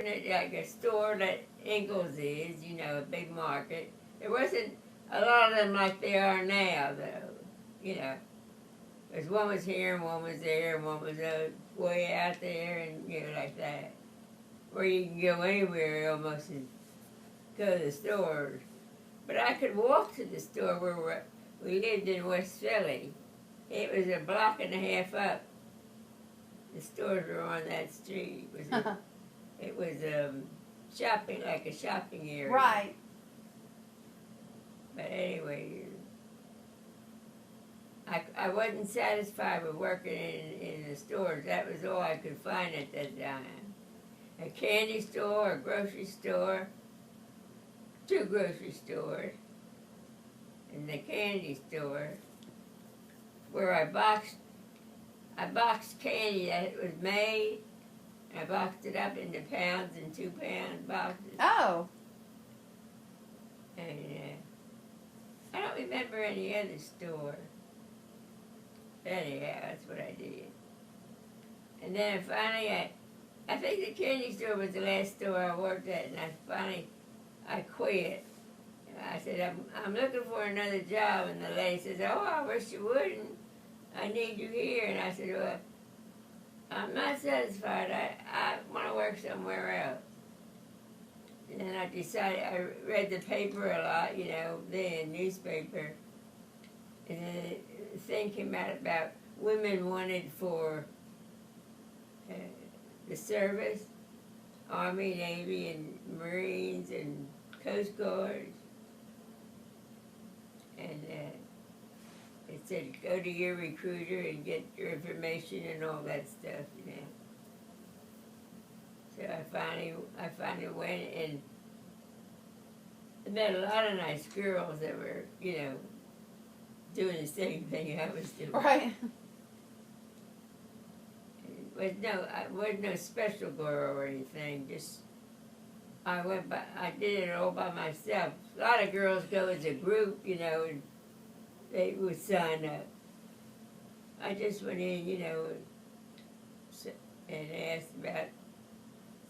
open it like a store that Ingles is, you know, a big market. There wasn't a lot of them like there are now, though, you know. Because one was here and one was there and one was way out there and, you know, like that. Where you can go anywhere almost and go to the stores. But I could walk to the store where we lived in West Philly. It was a block and a half up. The stores were on that street. It was shopping, like a shopping area. Right. But anyway, I wasn't satisfied with working in the stores. That was all I could find at that time. A candy store, a grocery store, 2 grocery stores, and the candy store where I boxed candy that was made. I boxed it up into pounds and 2-pound boxes. Oh. And I don't remember any other store. Anyhow, that's what I did. And then finally, I think the candy store was the last store I worked at, and I quit. I said, I'm looking for another job, and the lady says, oh, I wish you wouldn't. I need you here. And I said, well, I'm not satisfied. I want to work somewhere else. And then I decided, I read the paper a lot, you know, then newspaper. And then a thing came out about women wanted for the service, Army, Navy, and Marines, and Coast Guards. And it said, go to your recruiter and get your information and all that stuff, you know. So I finally went and met a lot of nice girls that were, you know, doing the same thing I was doing. Right. I wasn't no special girl or anything. Just I did it all by myself. A lot of girls go as a group, you know, and they would sign up. I just went in, you know, and asked about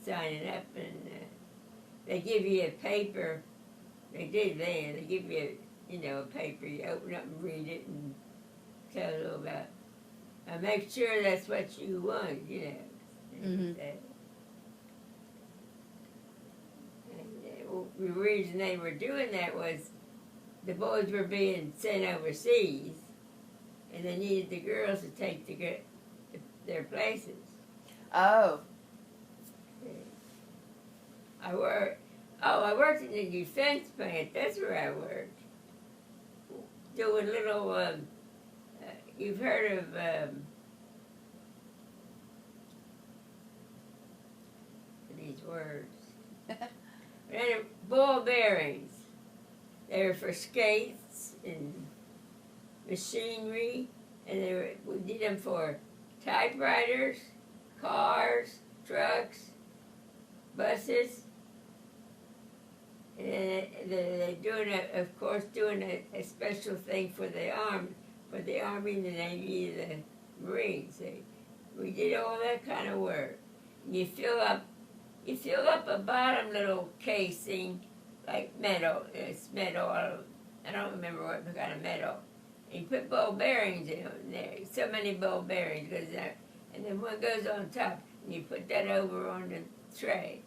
signing up, and they give you a paper. They did then. They give you a paper. You open up and read it and tell you about. Make sure that's what you want, you know. Mm-hmm. The reason they were doing that was the boys were being sent overseas, and they needed the girls to take their places. Oh. I worked in the defense plant. That's where I worked. Doing little, you've heard of these words. Ball bearings. They were for skates and machinery, and we did them for typewriters, cars, trucks, buses. And they're doing a special thing for the Army, the Navy, the Marines. We did all that kind of work. You fill up a bottom little casing, like metal. It's metal. I don't remember what kind of metal. And you put ball bearings in there. So many ball bearings goes there, and then one goes on top, and you put that over on the tray.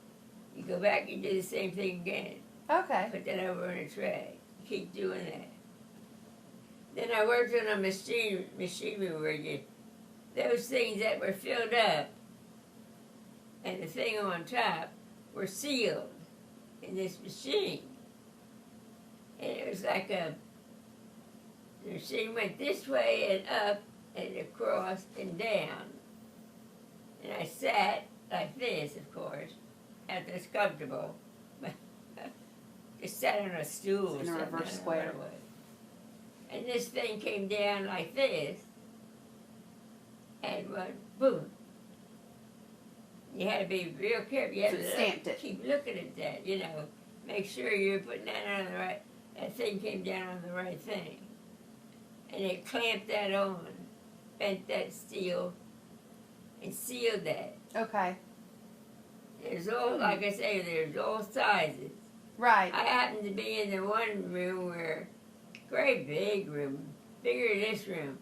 You go back, you do the same thing again. Okay. Put that over on a tray. Keep doing that. Then I worked on a machinery where those things that were filled up and the thing on top were sealed in this machine. And it was like the machine went this way and up and across and down. And I sat like this, of course, and it's comfortable. Just sat on a stool or in a something. reverse square. And this thing came down like this and went boom. You had to be real careful. You had So it stamped it. Keep looking at that, you know. Make sure you're putting that on the right. That thing came down on the right thing. And it clamped that on, bent that steel, and sealed that. Okay. There's all, like I say, there's all sizes. Right. I happened to be in the one room where, great big room, bigger than this room,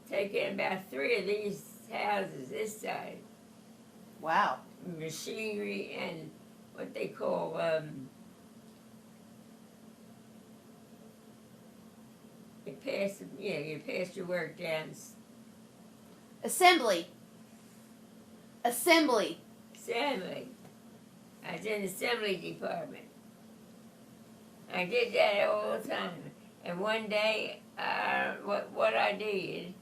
taking about 3 of these houses this side. Wow. Machinery and what they call, you pass your work down. Assembly. Assembly. I was in the assembly department. I did that all the time. And one day, what I did,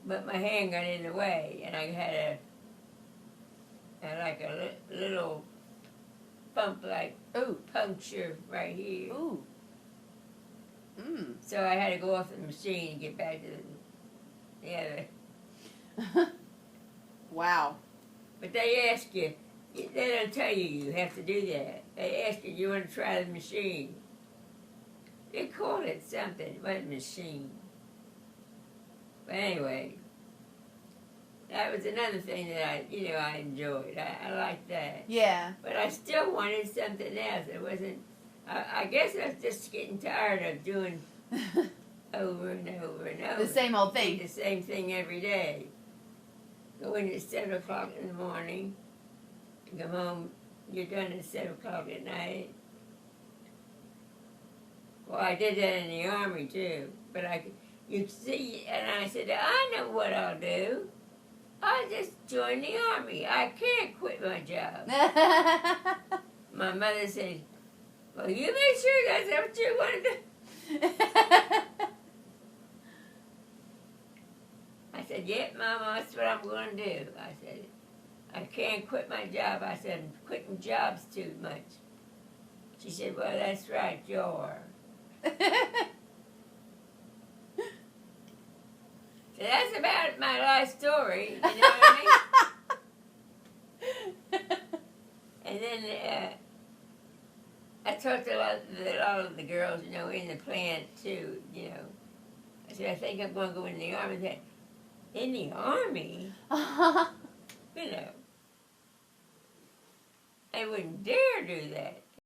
but my hand got in the way, and I had a little bump, like Ooh. puncture right here. Ooh. Mm. So I had to go off the machine and get back to the other. Wow. But they ask you, they don't tell you have to do that. They ask you, you want to try the machine. They called it something, it wasn't machine. But anyway, that was another thing that I enjoyed. I liked that. Yeah. But I still wanted something else. It wasn't, I guess I was just getting tired of doing over and over and over. The same old thing. The same thing every day. Go in at 7 o'clock in the morning, come home, you're done at 7 o'clock at night. Well, I did that in the Army too, but you see, and I said, I know what I'll do. I'll just join the Army. I can't quit my job. My mother said, well, you make sure that's what you want to do. I said, yep, Mama, that's what I'm going to do. I said, I can't quit my job. I said, I'm quitting jobs too much. She said, well, that's right, you are. So that's about my life story, you know what I mean? And then I talked to a lot of the girls, in the plant too, I said, I think I'm going to go in the Army. They said, in the Army? They wouldn't dare do that.